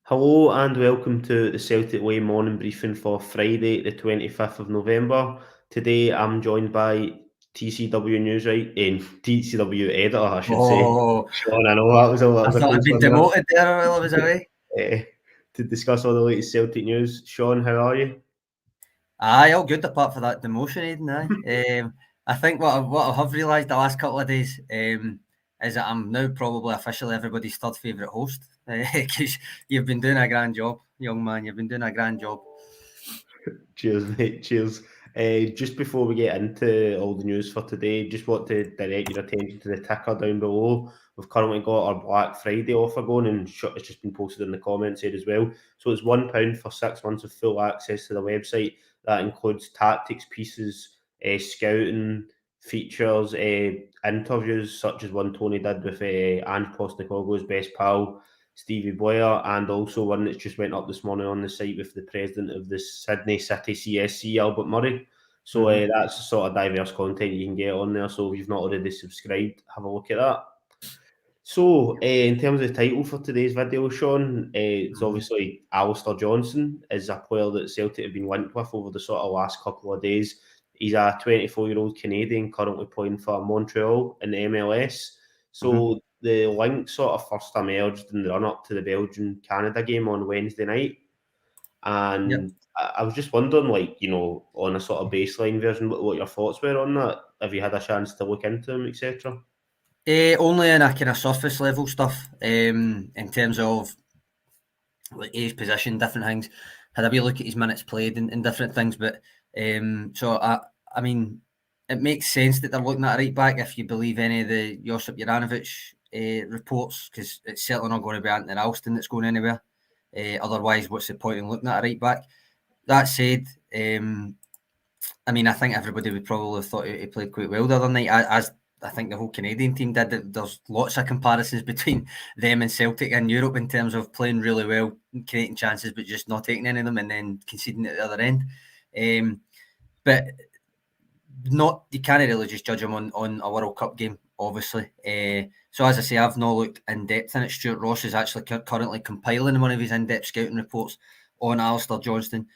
Hello and welcome to the Celtic Way morning briefing for Friday, the 25th of November. Today I'm joined by TCW News TCW editor, I should say. Oh, Sean, I know that I was a thought I'd close been one there. demoted there while I was away. To discuss all the latest Celtic news. Sean, how are you? Aye, all good apart for that demotion, Aidan. Aye. I think what I have realised the last couple of days is that I'm now probably officially everybody's third favourite host because you've been doing a grand job, young man. You've been doing a grand job. Cheers, mate. Cheers. Just before we get into all the news for today, just want to direct your attention to the ticker down below. We've currently got our Black Friday offer going, and it's just been posted in the comments here as well. So it's £1 for 6 months of full access to the website. That includes tactics pieces, scouting features, interviews such as one Tony did with Ange Postecoglou's best pal, Stevie Boyer, and also one that's just went up this morning on the site with the president of the Sydney City CSC, Albert Murray. So that's the sort of diverse content you can get on there. So if you've not already subscribed, have a look at that. So in terms of the title for today's video, Sean, it's obviously Alistair Johnston is a player that Celtic have been linked with over the sort of last couple of days. He's a 24-year-old Canadian currently playing for Montreal in the MLS. So the link sort of first emerged in the run-up to the Belgium-Canada game on Wednesday night. And I was just wondering, on a sort of baseline version, what your thoughts were on that? Have you had a chance to look into him, etc.? Only in a kind of surface level stuff in terms of like his position, different things. Had a wee look at his minutes played and different things, but so I mean, it makes sense that they're looking at a right back if you believe any of the Josip Juranovic reports, because it's certainly not going to be Anthony Ralston that's going anywhere. Otherwise, what's the point in looking at a right back? That said, I mean, I think everybody would probably have thought he played quite well the other night, as I think the whole Canadian team did. There's lots of comparisons between them and Celtic in Europe in terms of playing really well, creating chances, but just not taking any of them and then conceding at the other end. But you can't really just judge them on a World Cup game, obviously. So as I say, I've not looked in depth in it. Stuart Ross is actually currently compiling one of his in-depth scouting reports on Alistair Johnston,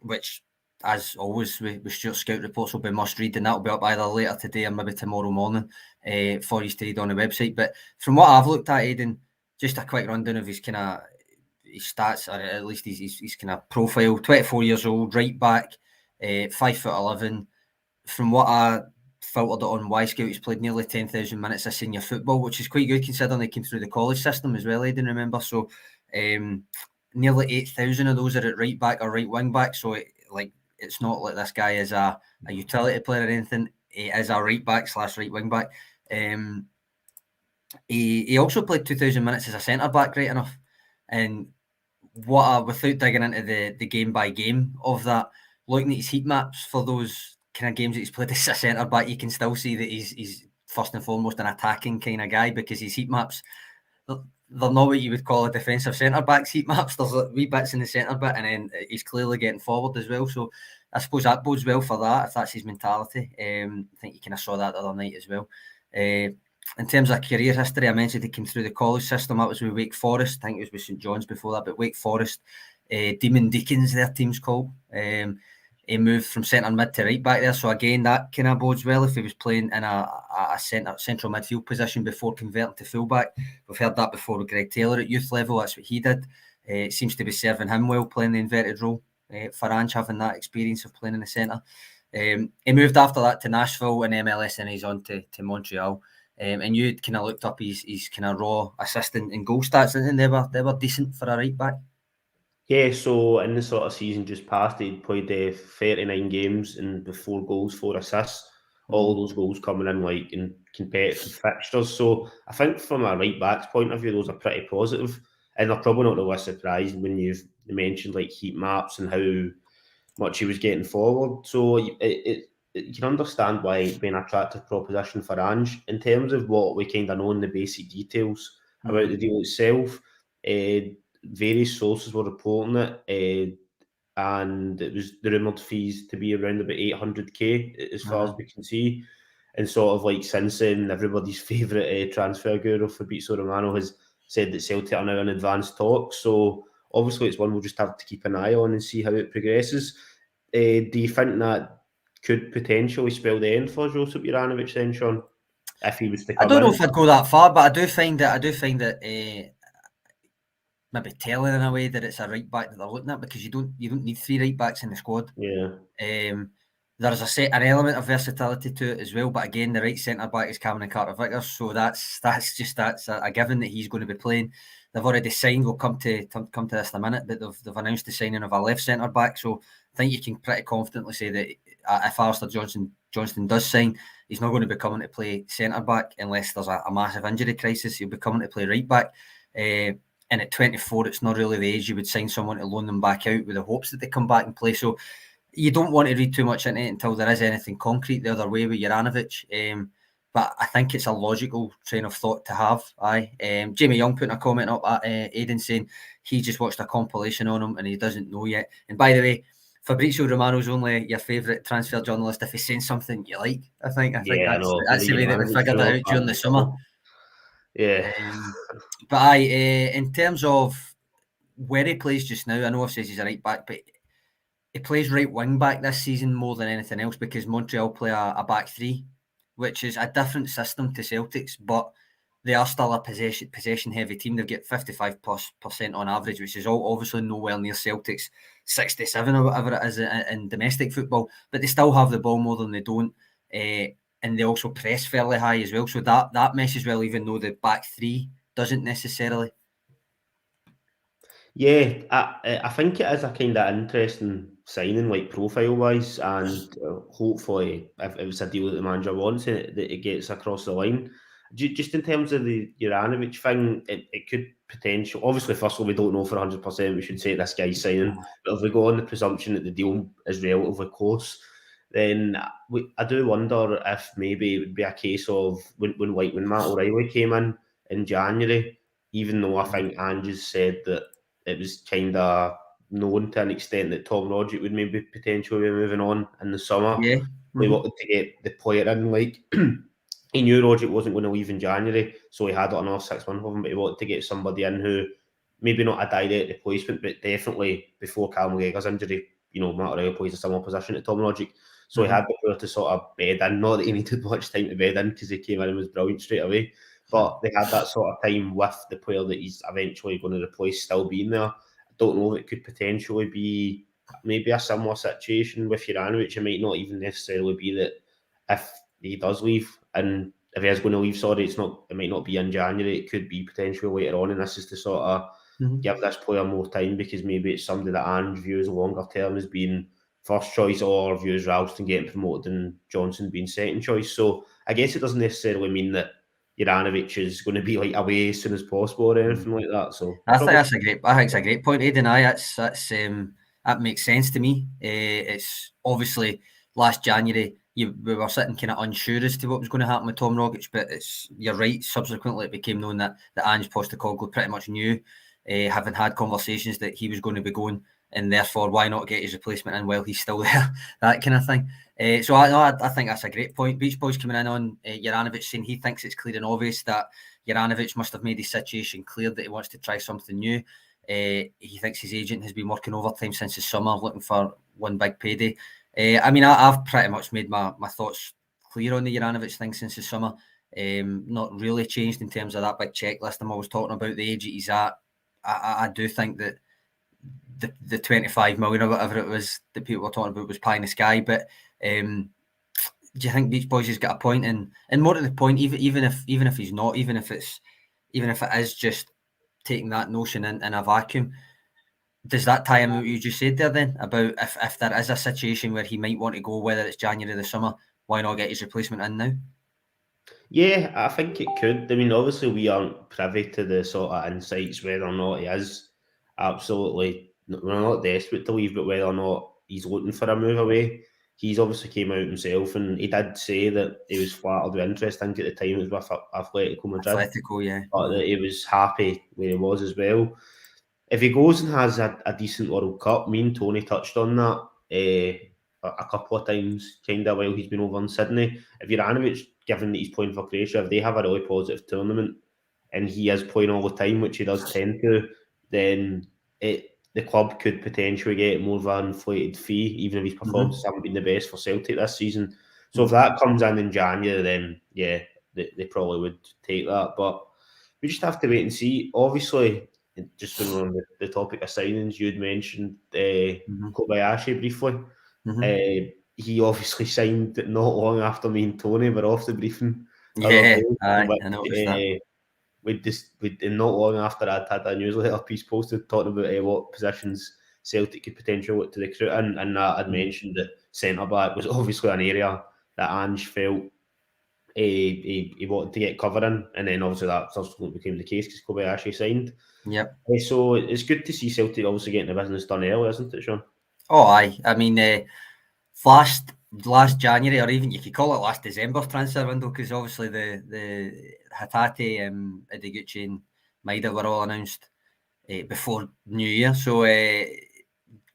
which, as always, with Stuart scout reports will be must read, and that will be up either later today or maybe tomorrow morning for you to read on the website. But from what I've looked at, Aidan, just a quick rundown of his kind of his stats, or at least his kind of profile. 24 years old, right back, 5'11". From what I filtered on Y-Scout, he's played nearly 10,000 minutes of senior football, which is quite good considering he came through the college system as well, Aidan, remember. So nearly 8,000 of those are at right back or right wing back. So it's not like this guy is a utility player or anything. He is a right back / right wing back. He also played 2,000 minutes as a centre back, right enough. And without digging into the game by game of that, looking at his heat maps for those kind of games that he's played as a centre back, you can still see that he's first and foremost an attacking kind of guy, because his heat maps, they're not what you would call a defensive centre back's heat maps. There's wee bits in the centre bit, and then he's clearly getting forward as well. So I suppose that bodes well for that, if that's his mentality. I think you kind of saw that the other night as well. In terms of career history, I mentioned he came through the college system. That was with Wake Forest. I think it was with St John's before that, but Wake Forest, Demon Deacons, their team's called. He moved from centre mid to right back there. So again, that kind of bodes well if he was playing in a central midfield position before converting to fullback. We've heard that before with Greg Taylor at youth level. That's what he did. It seems to be serving him well, playing the inverted role. For Ange, having that experience of playing in the centre. He moved after that to Nashville in MLS, and he's on to Montreal. And you kind of looked up his kind of raw assist and goal stats, and they were decent for a right back. Yeah, so in the sort of season just past, he played 39 games and with 4 goals, 4 assists. All those goals coming in in competitive fixtures. So I think from a right back's point of view, those are pretty positive. And they're probably not really surprised when you've mentioned heat maps and how much he was getting forward. So you can understand why it'd be an attractive proposition for Ange. In terms of what we kind of know in the basic details about the deal itself, various sources were reporting it, and it was the rumoured fees to be around about 800k as far as we can see. And sort of since then, everybody's favourite transfer guru, Fabrizio Romano, has said that Celtic are now in advanced talks. So obviously it's one we'll just have to keep an eye on and see how it progresses. Do you think that could potentially spell the end for Josip Juranovic then, Sean, if he was to I come don't know in? if I'd go that far, but I do find that maybe telling in a way that it's a right back that they're looking at, because you don't need three right backs in the squad. Yeah. There's an element of versatility to it as well, but again, the right centre back is Cameron Carter-Vickers, so that's a given that he's going to be playing. They've already signed. We'll come to this in a minute, but they've announced the signing of a left centre back. So I think you can pretty confidently say that if Alistair Johnston does sign, he's not going to be coming to play centre back unless there's a massive injury crisis. He'll be coming to play right back. And at 24, it's not really the age you would sign someone to loan them back out with the hopes that they come back and play. So you don't want to read too much into it until there is anything concrete the other way with Juranovic. But I think it's a logical train of thought to have. Jamie Young putting a comment up at Aidan saying he just watched a compilation on him and he doesn't know yet. And by the way, Fabrizio Romano's only your favourite transfer journalist if he's saying something you like. I think that's the way that we figured it out during the summer. Yeah. But in terms of where he plays just now, I know I've said he's a right back, but he plays right wing back this season more than anything else because Montreal play a back three, which is a different system to Celtic's, but they are still a possession heavy team. They've got 55% on average, which is obviously nowhere near Celtic's 67 or whatever it is in domestic football, but they still have the ball more than they don't. And they also press fairly high as well. So that meshes well, even though the back three doesn't necessarily. Yeah, I think it is a kind of interesting signing, like profile-wise, and hopefully, if it was a deal that the manager wants, that it gets across the line. Just in terms of the Juranovic thing, it could potentially... Obviously, first of all, we don't know for 100%. We should say this guy's signing. But if we go on the presumption that the deal is relatively close, then I do wonder if maybe it would be a case of when Matt O'Reilly came in January, even though I think Ange said that it was kind of known to an extent that Tom Roderick would maybe potentially be moving on in the summer. Yeah. We wanted to get the player in, like... He knew Roderick wasn't going to leave in January, so he had it another 6 months of him, but he wanted to get somebody in who, maybe not a direct replacement, but definitely before Cal McGregor's injury, Matt O'Reilly plays a similar position to Tom Roderick, so he had the player to sort of bed in. Not that he needed much time to bed in, because he came in and was brilliant straight away, but they had that sort of time with the player that he's eventually going to replace still being there. I don't know if it could potentially be maybe a similar situation with Juranovic. It might not even necessarily be that if he does leave, and if he is going to leave, it might not be in January, it could be potentially later on, and this is to sort of give this player more time, because maybe it's somebody that Ange views longer term as being first choice, or views Ralston getting promoted and Johnson being second choice. So I guess it doesn't necessarily mean that Juranovic is going to be like away as soon as possible or anything like that. So I think it's a great point, Aidan. That makes sense to me. It's obviously last January we were sitting kind of unsure as to what was going to happen with Tom Rogic, but you're right. Subsequently, it became known that Ange Postecoglou pretty much knew, having had conversations, that he was going to be going, and therefore why not get his replacement in while he's still there, that kind of thing. So I think that's a great point. Beach Boys coming in on Juranovic, saying he thinks it's clear and obvious that Juranovic must have made his situation clear that he wants to try something new. He thinks his agent has been working overtime since the summer, looking for one big payday. I've pretty much made my thoughts clear on the Juranovic thing since the summer. Not really changed in terms of that big checklist I'm always talking about, the age that he's at. I do think that the 25 million or whatever it was that people were talking about was pie in the sky, but do you think Beach Boys has got a point? And more to the point, even if he's not, even if it is just taking that notion in a vacuum, does that tie in with what you just said there then about if there is a situation where he might want to go, whether it's January or the summer, why not get his replacement in now? Yeah, I think it could. Obviously we aren't privy to the sort of insights whether or not he is absolutely... We're not desperate to leave, but whether or not he's looking for a move away. He's obviously came out himself, and he did say that he was flattered with interest. I think at the time it was with Atletico Madrid. Yeah. But that he was happy where he was as well. If he goes and has a decent World Cup, me and Tony touched on that a couple of times, kind of while he's been over in Sydney. If Juranovic, given that he's playing for Croatia, if they have a really positive tournament, and he is playing all the time, which he does tend to, then the club could potentially get more of an inflated fee, even if his performances haven't been the best for Celtic this season. So if that comes in January, then yeah, they probably would take that. But we just have to wait and see. Obviously, just when we're on the topic of signings, you'd mentioned Kobayashi briefly. He obviously signed not long after me and Tony were off the briefing. Yeah, I noticed that. And not long after I'd had a newsletter piece posted talking about what positions Celtic could potentially look to recruit in, and I'd mentioned that centre back was obviously an area that Ange felt he wanted to get cover in, and then obviously that subsequently became the case because Kobayashi signed. Yep. So it's good to see Celtic obviously getting the business done early, isn't it, Sean? Oh, aye. I mean, last January, or even you could call it last December transfer window, because obviously the Hatate, Ideguchi and Maida were all announced before New Year. So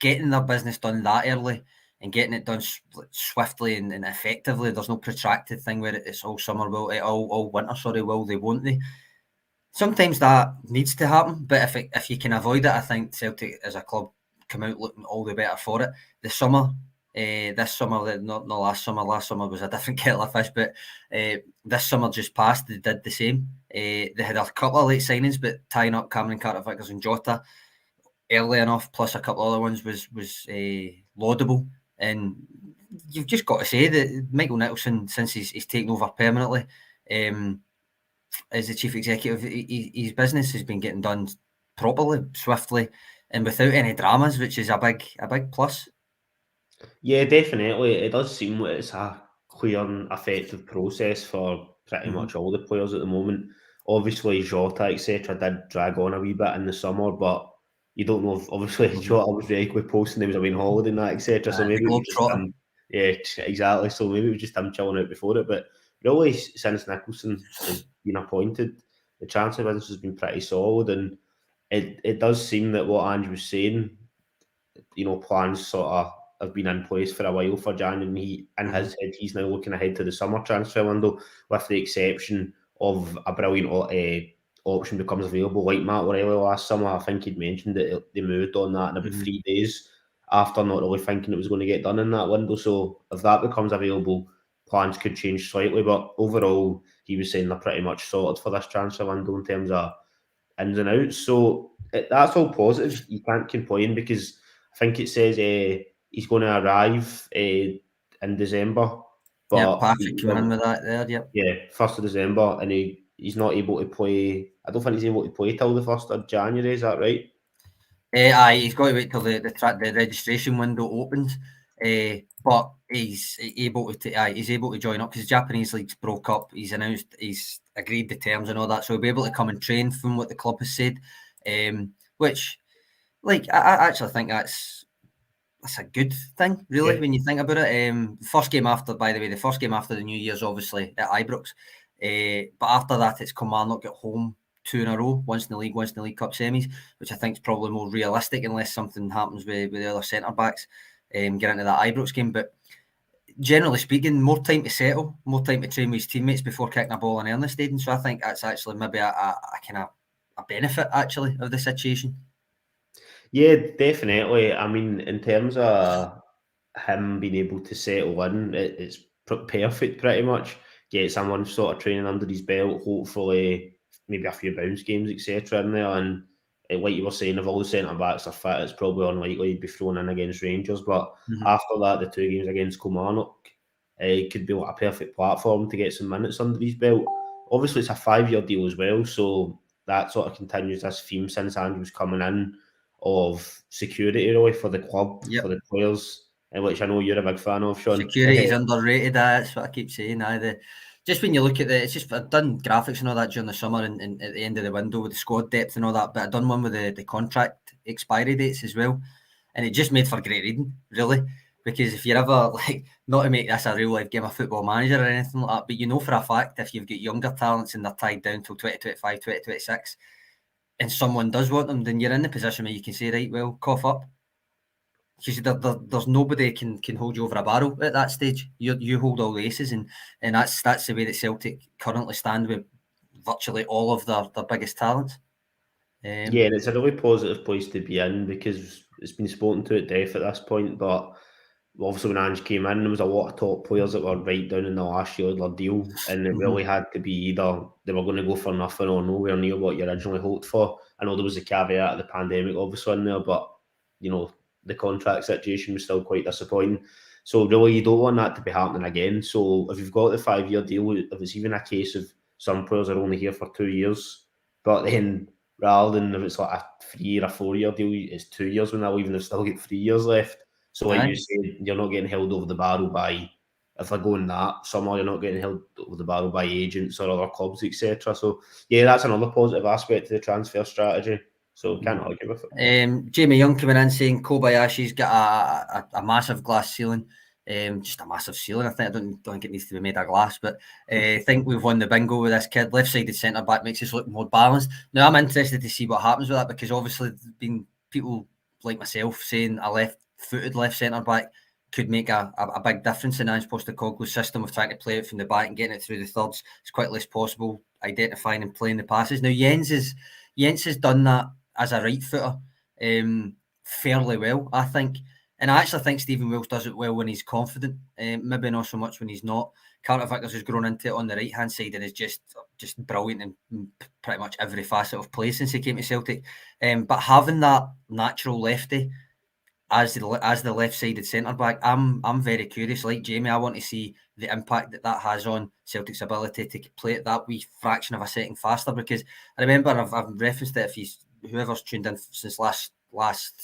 getting their business done that early and getting it done swiftly and effectively, there's no protracted thing where it's all summer, all winter, they, won't they? Sometimes that needs to happen, but if you can avoid it, I think Celtic as a club come out looking all the better for it. The summer, this summer, not last summer. Last summer was a different kettle of fish, but this summer just passed. They did the same. They had a couple of late signings, but tying up Cameron Carter-Vickers and Jota early enough, plus a couple of other ones, was laudable. And you've just got to say that Michael Nicholson, since he's taken over permanently, as the chief executive, his business has been getting done properly, swiftly, and without any dramas, which is a big plus. Yeah, definitely. It does seem like it's a clear and effective process for pretty much all the players at the moment. Obviously, Jota, etc., did drag on a wee bit in the summer, but you don't know if obviously Jota was regularly posting he was away on holiday and that, etc. So maybe it was just him. Yeah, exactly. So maybe it was just him chilling out before it. But really, since Nicholson has been appointed, the transfer business has been pretty solid, and it does seem that what Ange was saying, plans sort of have been in place for a while for Jan, and in his head, he's now looking ahead to the summer transfer window, with the exception of a brilliant option becomes available, like Matt O'Reilly last summer. I think he'd mentioned that they moved on that in about 3 days after not really thinking it was going to get done in that window. So if that becomes available, plans could change slightly. But overall, he was saying they're pretty much sorted for this transfer window in terms of ins and outs. So that's all positive. You can't complain because I think it says he's going to arrive in December. But Patrick coming in with that there, yep. Yeah, 1st of December, and he's not able to play. I don't think he's able to play till the 1st of January. Is that right? Aye, he's got to wait till the registration window opens. But he's able to join up because Japanese leagues broke up. He's announced he's agreed the terms and all that, so he'll be able to come and train from what the club has said. Which, I actually think that's a good thing, really, when you think about it. First game after the New Year's obviously at Ibrox, but after that it's Kilmarnock at home, 2 in a row, once in the League Cup semis, which I think is probably more realistic unless something happens with the other centre backs. Get into that Ibrox game, but generally speaking, more time to settle, more time to train with his teammates before kicking a ball in earnest, Aidan. So I think that's actually maybe a kind of a benefit actually of the situation. Yeah, definitely. I mean, in terms of him being able to settle in, it's perfect pretty much. Get someone sort of training under his belt, hopefully maybe a few bounce games, etc. in there. And like you were saying, if all the centre backs are fit, it's probably unlikely he'd be thrown in against Rangers. But after that, the 2 games against Kilmarnock, it could be like a perfect platform to get some minutes under his belt. Obviously, it's a 5-year deal as well, so that sort of continues this theme since Andrew's coming in of security really for the club, for the players, and which I know you're a big fan of, Sean. Security is underrated. That's what I keep saying. Just when you look at I've done graphics and all that during the summer and at the end of the window with the squad depth and all that, but I've done one with the contract expiry dates as well, and it just made for great reading, really. Because if you're ever not to make this a real life game of Football Manager or anything like that, but you know for a fact if you've got younger talents and they're tied down till 2025, 2026, and someone does want them, then you're in the position where you can say, right, well, cough up. Because there's nobody can hold you over a barrel at that stage. You hold all the aces, and that's the way that Celtic currently stand with virtually all of their biggest talents. Yeah, and it's a really positive place to be in because it's been spoken to at death at this point. But obviously, when Ange came in, there was a lot of top players that were right down in the last year of their deal, and it really had to be either they were going to go for nothing or nowhere near what you originally hoped for. I know there was a caveat of the pandemic, obviously, in there, but you know the contract situation was still quite disappointing. So really, you don't want that to be happening again. So if you've got the 5-year deal, if it's even a case of some players are only here for 2 years, but then rather than if it's like a 3 or a 4-year deal, it's 2 years when they're leaving, they've still got 3 years left. So like you said, you're not getting held over the barrel by, if they're going that somewhere, you're not getting held over the barrel by agents or other clubs, etc. So yeah, that's another positive aspect to the transfer strategy. So can't argue with it. Jamie Young coming in saying Kobayashi's got a massive glass ceiling. Just a massive ceiling. I don't think it needs to be made of glass, but I think we've won the bingo with this kid. Left-sided centre back makes us look more balanced. Now I'm interested to see what happens with that because obviously there's been people like myself saying a left-footed left centre back could make a big difference in Ange Postecoglou's system of trying to play it from the back and getting it through the thirds. It's quite less possible identifying and playing the passes. Now Jens has done that as a right footer fairly well, I think. And I actually think Stephen Welsh does it well when he's confident, maybe not so much when he's not. Carter Vickers has grown into it on the right-hand side and is just brilliant in pretty much every facet of play since he came to Celtic. But having that natural lefty as the left-sided centre-back, I'm very curious. Like Jamie, I want to see the impact that has on Celtic's ability to play it that wee fraction of a second faster, because I remember I've referenced it if whoever's tuned in since last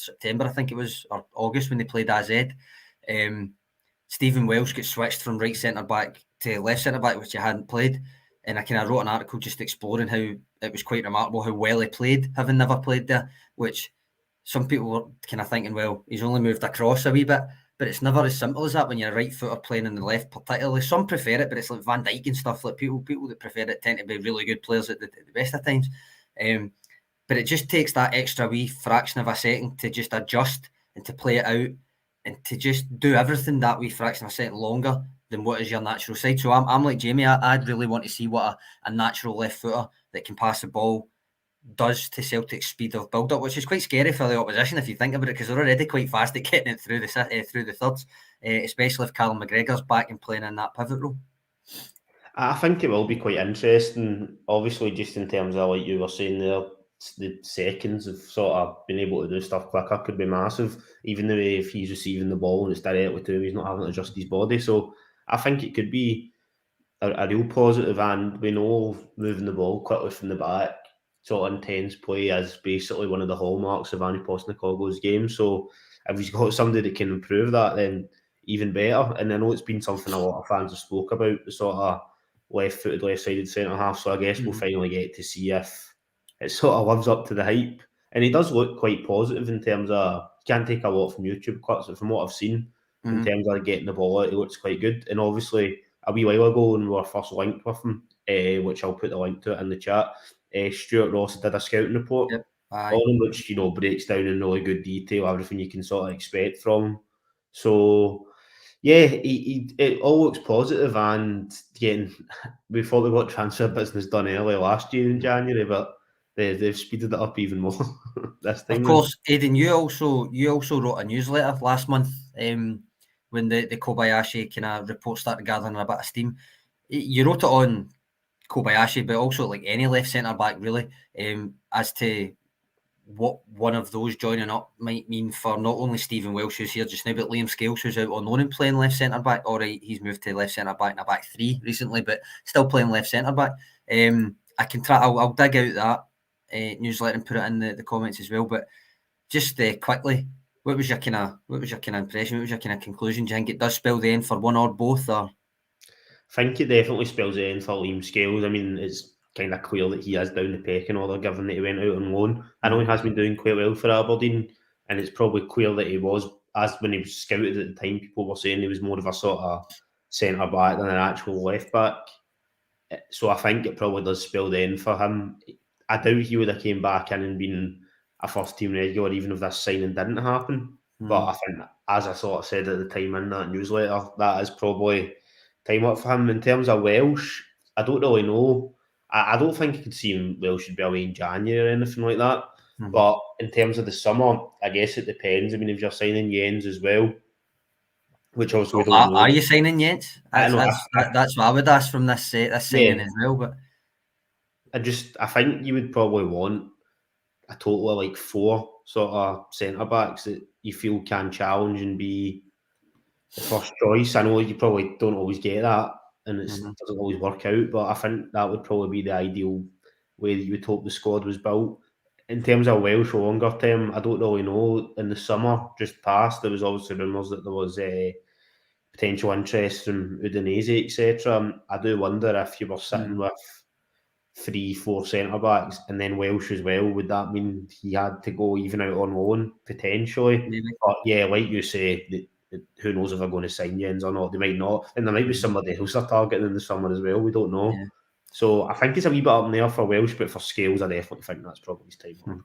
September, I think it was, or August when they played AZ. Stephen Welsh gets switched from right centre-back to left centre-back, which he hadn't played. And I kind of wrote an article just exploring how it was quite remarkable how well he played, having never played there, which some people were kind of thinking, well, he's only moved across a wee bit, but it's never as simple as that when you're a right footer playing in the left, particularly. Some prefer it, but it's like Van Dijk and stuff. Like people that prefer it tend to be really good players at the best of times. But it just takes that extra wee fraction of a second to just adjust and to play it out and to just do everything that wee fraction of a second longer than what is your natural side. So I'm like Jamie, I'd really want to see what a natural left footer that can pass the ball does to Celtic's speed of build-up, which is quite scary for the opposition if you think about it, because they're already quite fast at getting it through the thirds, especially if Callum McGregor's back and playing in that pivot role. I think it will be quite interesting, obviously, just in terms of, like you were saying there, the seconds of sort of being able to do stuff quicker could be massive, even though if he's receiving the ball and it's directly to him, he's not having to adjust his body. So I think it could be a real positive, and we know moving the ball quickly from the back, sort of intense play is basically one of the hallmarks of Ange Postecoglou's game. So if he's got somebody that can improve that, then even better. And I know it's been something a lot of fans have spoke about, the sort of left-footed, left-sided centre-half. So I guess we'll finally get to see if it sort of lives up to the hype. And he does look quite positive in terms of, you can't take a lot from YouTube clips, but from what I've seen, in terms of getting the ball out, he looks quite good. And obviously, a wee while ago when we were first linked with him, which I'll put the link to it in the chat, Stuart Ross did a scouting report on him, which, you know, breaks down in really good detail everything you can sort of expect from him. So, yeah, it all looks positive, and again, we thought we got transfer business done early last year in January, but they've speeded it up even more this time. Of course, Aidan, you also wrote a newsletter last month when the Kobayashi kind of report started gathering a bit of steam. You wrote it on Kobayashi, but also like any left centre back really, as to what one of those joining up might mean for not only Stephen Welsh, who's here just now, but Liam Scales, who's out on loan and playing left centre back. All right, he's moved to left centre back in a back three recently, but still playing left centre back. I can try. I'll dig out that newsletter and put it in the comments as well. But just quickly, what was your kind of impression? What was your kind of conclusion? Do you think it does spell the end for one or both? Or I think it definitely spells the end for Liam Scales. I mean, it's kind of clear that he is down the pecking order, given that he went out on loan. I know he has been doing quite well for Aberdeen, and it's probably clear that he was, as when he was scouted at the time, people were saying he was more of a sort of centre back than an actual left back. So I think it probably does spell the end for him. I doubt he would have came back in and been a first team regular, even if this signing didn't happen. But I think, as I sort of said at the time in that newsletter, that is probably time up for him. In terms of Welsh, I don't really know. I don't think I could see Wales should be away in January or anything like that. Mhm. But in terms of the summer, I guess it depends. I mean, if you're signing Jens as well, which also we don't know. Are you signing Jens? I know. That's what I would ask from this signing as well. But I think you would probably want a total of like 4 sort of centre backs that you feel can challenge and be the first choice. I know you probably don't always get that, and it doesn't always work out. But I think that would probably be the ideal way that you would hope the squad was built. In terms of Welsh longer term, I don't really know. In the summer just past, there was obviously rumours that there was potential interest from Udinese, etc. I do wonder if you were sitting with 3-4 centre backs and then Welsh as well, would that mean he had to go even out on loan potentially? maybe. But yeah, like you say, who knows if they're going to sign Jens or not? They might not, and there might be somebody else they're targeting in the summer as well. We don't know. Yeah. So I think it's a wee bit up in there for Welsh, but for Scales, I definitely think that's probably his time.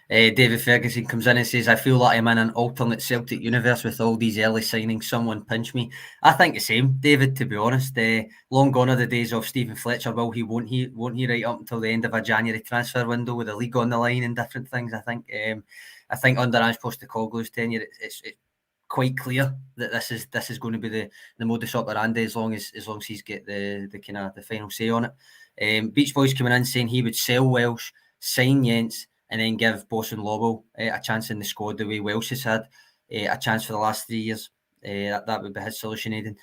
David Ferguson comes in and says, I feel like I'm in an alternate Celtic universe with all these early signings. Someone pinch me. I think the same, David, to be honest. Long gone are the days of Stephen Fletcher. Won't he right up until the end of a January transfer window with the league on the line and different things, I think. I think under Ange Postecoglou's tenure, it's quite clear that this is going to be the modus operandi as long as he's get the kind of the final say on it. Beach Boys coming in saying he would sell Welsh, sign Jens, and then give Boss and Lobel a chance in the squad the way Welsh has had a chance for the last 3 years. That would be his solution, Aidan.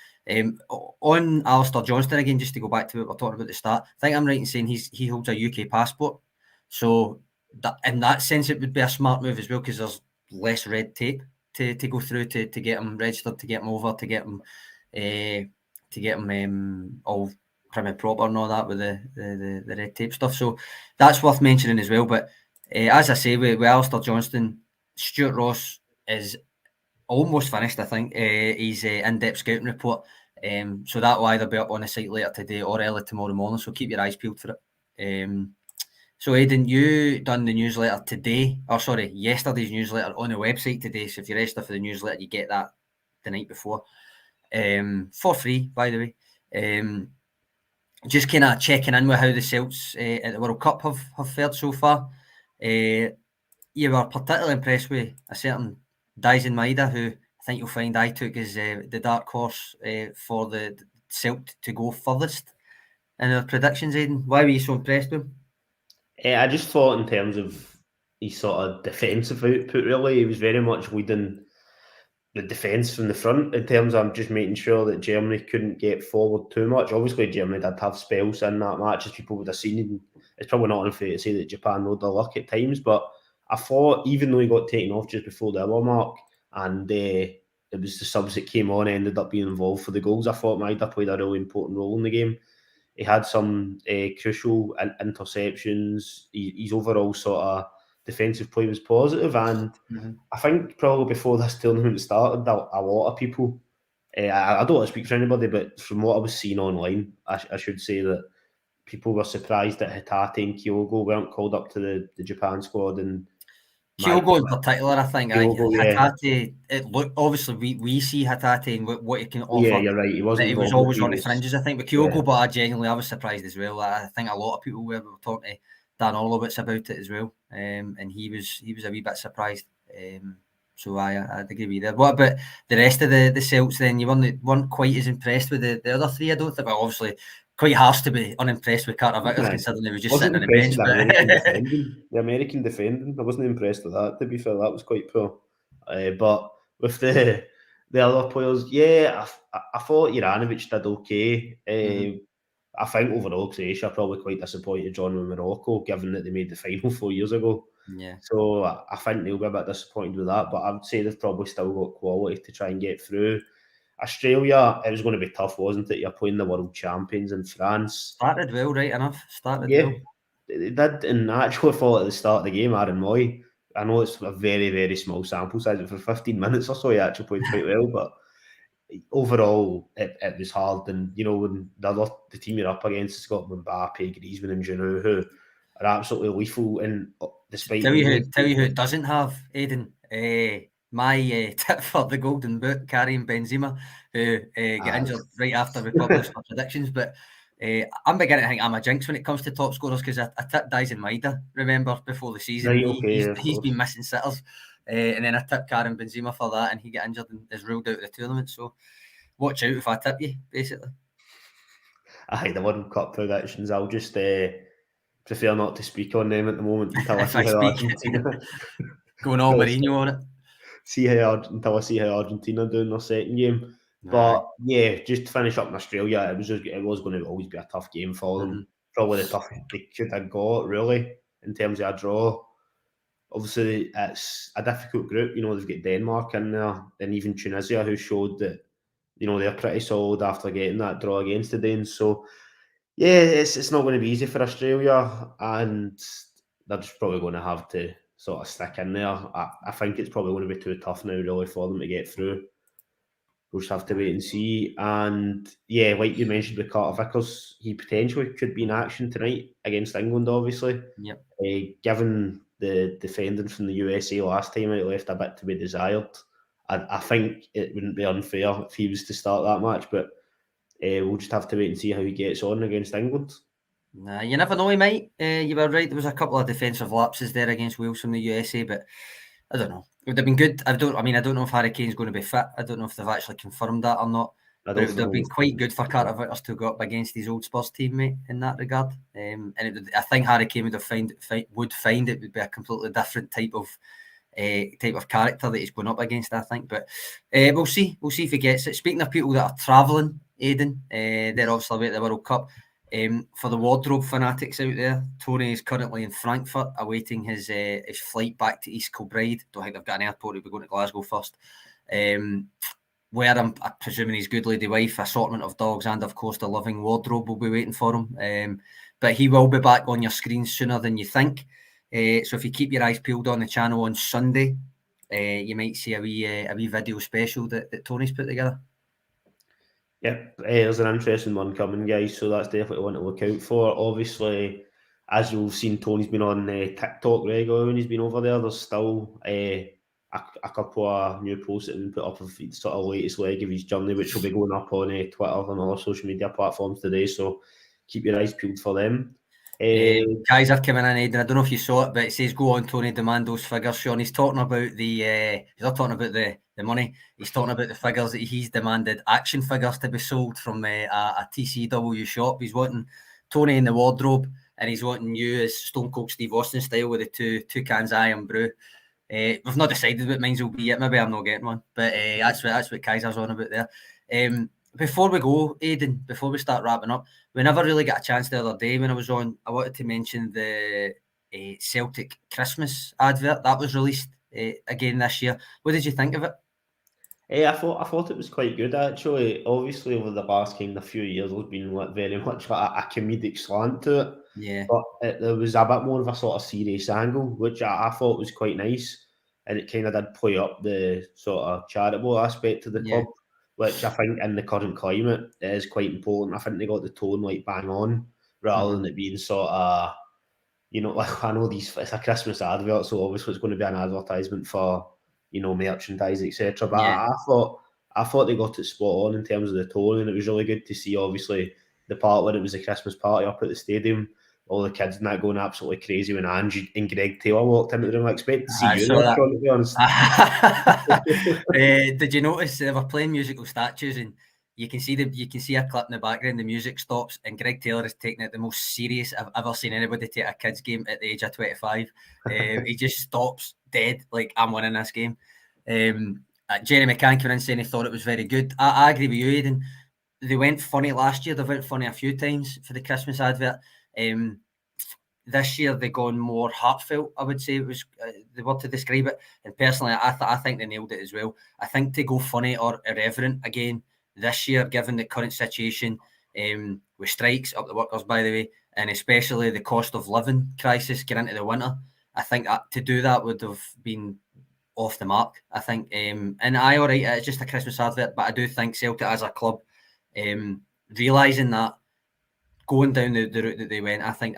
On Alistair Johnston again, just to go back to what we were talking about at the start, I think I'm right in saying he holds a UK passport. So that, in that sense, it would be a smart move as well because there's less red tape to go through to get him registered, to get him over, to get him all prim and proper and all that with the red tape stuff. So that's worth mentioning as well. But as I say, with Alistair Johnston, Stuart Ross is almost finished, I think. His in-depth scouting report. So that will either be up on the site later today or early tomorrow morning. So keep your eyes peeled for it. So Aidan, you done the newsletter today, yesterday's newsletter on the website today. So if you register for the newsletter, you get that the night before, for free, by the way. Just kind of checking in with how the Celts at the World Cup have fared so far. You were particularly impressed with a certain Dyson Maeda, who I think you'll find I took as the dark horse for the Celt to go furthest in our predictions, Aidan. Why were you so impressed with him? I just thought in terms of his sort of defensive output, really, he was very much leading the defence from the front in terms of just making sure that Germany couldn't get forward too much. Obviously, Germany did have spells in that match, as people would have seen. It's probably not unfair to say that Japan rode their luck at times, but I thought even though he got taken off just before the hour mark and it was the subs that came on ended up being involved for the goals, I thought Maeda played a really important role in the game. He had some crucial interceptions. His overall sort of defensive play was positive, and I think probably before this tournament started, a lot of people, I don't want to speak for anybody, but from what I was seeing online, I should say that people were surprised that Hatate and Kyogo weren't called up to the Japan squad. And Kyogo in particular, I think. Kyogo, Hatate, obviously we see Hatate and what he can offer. Yeah, you're right. He wasn't. He was always on the fringes, I think. But Kyogo, but I was surprised as well. I think a lot of people were talking to Dan Orlowitz about it as well, and he was a wee bit surprised. So I'd agree with you there. What about the rest of the Celts then? You weren't quite as impressed with the other three, I don't think. But obviously, quite harsh to be unimpressed with Carter Vickers, considering he was just sitting on the bench. The American defending, I wasn't impressed with that, to be fair. That was quite poor. But with the other players, yeah, I thought Juranovic did okay. I think overall Croatia probably quite disappointed John with Morocco, given that they made the final 4 years ago. Yeah. So I think they'll be a bit disappointed with that, but I would say they've probably still got quality to try and get through. Australia, it was going to be tough, wasn't it? You're playing the world champions in France. Started well, right enough. Started well. They did, and I actually thought at the start of the game, Aaron Moy, I know it's a very, very small sample size, but for 15 minutes or so, he actually played quite well, but overall, it was hard. And, when the team you're up against has got Mbappe, Griezmann and Giroud, who are absolutely lethal, and despite... Tell you who it doesn't have, Aidan. My tip for the Golden Boot, Karim Benzema, who got injured right after we published our predictions. But I'm beginning to think I'm a jinx when it comes to top scorers because I tipped Dyson Maida, remember, before the season. Right, okay, He's been missing sitters. And then I tipped Karim Benzema for that and he got injured and is ruled out of the tournament. So watch out if I tip you, basically. Aye, the World Cup predictions, I'll just prefer not to speak on them at the moment until I If see I how speak, Argentina... going all Mourinho on it. Until I see how Argentina do in their second game. Aye. But yeah, just to finish up in Australia, it was going to always be a tough game for them. Probably the toughest they could have got, really, in terms of a draw. Obviously, it's a difficult group. They've got Denmark in there, and even Tunisia, who showed that they're pretty solid after getting that draw against the Danes. So yeah, it's not going to be easy for Australia, and they're just probably going to have to sort of stick in there. I think it's probably going to be too tough now, really, for them to get through. We'll just have to wait and see. And yeah, like you mentioned with Carter Vickers, he potentially could be in action tonight against England, obviously. Yep. Given the defending from the USA last time, it left a bit to be desired. I think it wouldn't be unfair if he was to start that match, but we'll just have to wait and see how he gets on against England. Nah, you never know, he might. You were right. There was a couple of defensive lapses there against Wales from the USA, but I don't know. It would have been good. I don't know if Harry Kane's going to be fit. I don't know if they've actually confirmed that or not. But it would have been quite good for Carter Vickers to go up against his old Spurs teammate in that regard. I think Harry Kane would find it would be a completely different type of character that he's going up against, I think. But we'll see. We'll see if he gets it. Speaking of people that are travelling, Aidan, they're obviously away at the World Cup. For the wardrobe fanatics out there, Tony is currently in Frankfurt awaiting his flight back to East Kilbride. Don't think they've got an airport. He'll be going to Glasgow first. Where I'm presuming his good lady wife, assortment of dogs, and of course the living wardrobe will be waiting for him. But he will be back on your screens sooner than you think. So if you keep your eyes peeled on the channel on Sunday, you might see a wee video special that Tony's put together. Yep, there's an interesting one coming, guys, so that's definitely one to look out for. Obviously, as you've seen, Tony's been on TikTok regularly when he's been over there. There's still a couple of new posts that have been put up of the sort of latest leg of his journey, which will be going up on Twitter and other social media platforms today, so keep your eyes peeled for them. Guys are coming in, Aidan. I don't know if you saw it, but it says go on, Tony, demand those figures. Sean, he's talking about he's not talking about the money. He's talking about the figures that he's demanded action figures to be sold from a TCW shop. He's wanting Tony in the wardrobe, and he's wanting you as Stone Cold Steve Austin style with the two cans of Iron Brew. We've not decided what mine will be yet. Maybe I'm not getting one, but that's what Kaiser's on about there. Before we go, Aidan, before we start wrapping up, we never really got a chance the other day when I was on. I wanted to mention the Celtic Christmas advert that was released again this year. What did you think of it? I thought it was quite good, actually. Obviously, over the last kind of few years, there's been very much like a comedic slant to it. Yeah. But there was a bit more of a sort of serious angle, which I thought was quite nice. And it kind of did play up the sort of charitable aspect of the club, which I think in the current climate is quite important. I think they got the tone like bang on, rather than it being sort of, I know it's a Christmas advert, so obviously it's going to be an advertisement for, merchandise, etc. But I thought they got it spot on in terms of the tone, and it was really good to see, obviously, the part where it was a Christmas party up at the stadium, all the kids and that going absolutely crazy when Angie and Greg Taylor walked into the room. I expect to see you there, Sean, to be honest. Did you notice they were playing musical statues, and you can see a clip in the background, the music stops, and Greg Taylor is taking it the most serious I've ever seen anybody take a kids game at the age of 25. He just stops dead, like, I'm winning this game. Jerry McCann came in saying he thought it was very good. I agree with you, Aidan. They went funny last year. They went funny a few times for the Christmas advert. This year they've gone more heartfelt, I would say it was the word to describe it. And personally, I think they nailed it as well. I think to go funny or irreverent again this year, given the current situation with strikes up the workers, by the way, and especially the cost of living crisis getting into the winter, I think to do that would have been off the mark, I think. And all right, it's just a Christmas advert, but I do think Celtic as a club, realising that, going down the route that they went, I think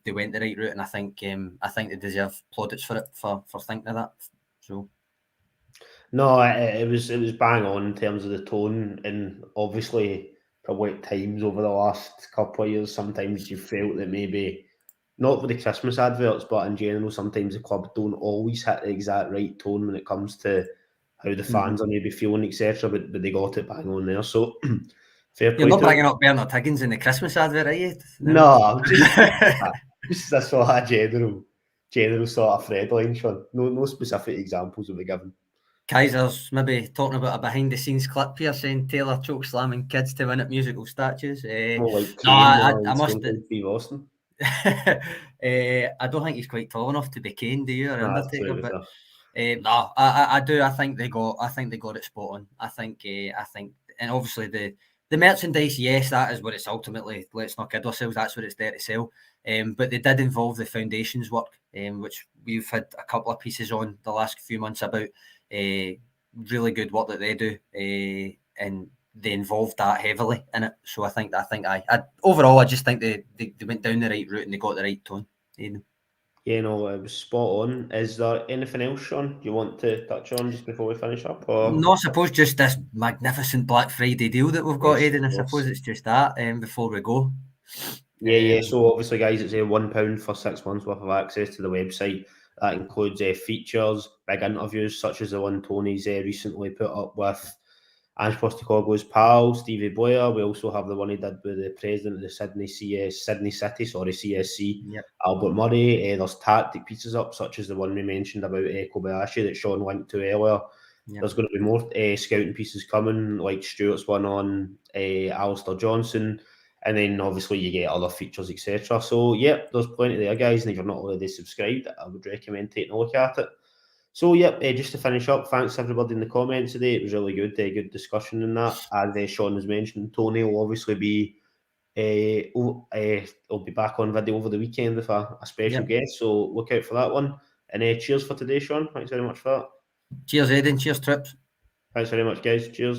they went the right route, and I think they deserve plaudits for it for thinking of that. So, no, it was bang on in terms of the tone, and obviously probably at times over the last couple of years, sometimes you felt that maybe, not with the Christmas adverts, but in general, sometimes the club don't always hit the exact right tone when it comes to how the fans are maybe feeling, etc. But they got it bang on there. So fair You're play not to them. bringing up Bernard Higgins in the Christmas advert, are you? No, just a sort of general sort of thread line, Sean. No specific examples will be given. Kaiser's maybe talking about a behind-the-scenes clip here saying Taylor choke slamming kids to win at musical statues. More like No, Kane I must. Steve Austin. I don't think he's quite tall enough to be Kane, do you, or Nah, that's Undertaker? true, But no, I do. I think they got it spot on. I think, and obviously the merchandise, yes, that is what it's ultimately. Let's not kid ourselves. That's what it's there to sell. But they did involve the foundations work, which we've had a couple of pieces on the last few months about. Really good work that they do, and they involved that heavily in it. So I think I overall I just think they went down the right route and they got the right tone. Yeah, no, it was spot on. Is there anything else, Sean, you want to touch on just before we finish up? Or? No, I suppose just this magnificent Black Friday deal that we've got, Yes, Aidan. I of course. suppose it's just that before we go. Yeah. So obviously, guys, it's £1 for 6 months worth of access to the website. That includes features, big interviews such as the one Tony's recently put up with Ange Postecoglou's pal, Stevie Boyer. We also have the one he did with the president of the Sydney City, CSC, Yep. Albert Murray. There's tactic pieces up, such as the one we mentioned about Kobayashi that Sean linked to earlier. Yep. There's going to be more scouting pieces coming, like Stuart's one on Alistair Johnston. And then obviously you get other features, etc. So, yeah, there's plenty there, guys. And if you're not already subscribed, I would recommend taking a look at it. So, yep, just to finish up, thanks everybody in the comments today. It was really good, good discussion in that. As Sean has mentioned, Tony will obviously be he'll be back on video over the weekend with a special guest. So look out for that one. And cheers for today, Sean. Thanks very much for that. Cheers, Aidan. Cheers, Trips. Thanks very much, guys. Cheers.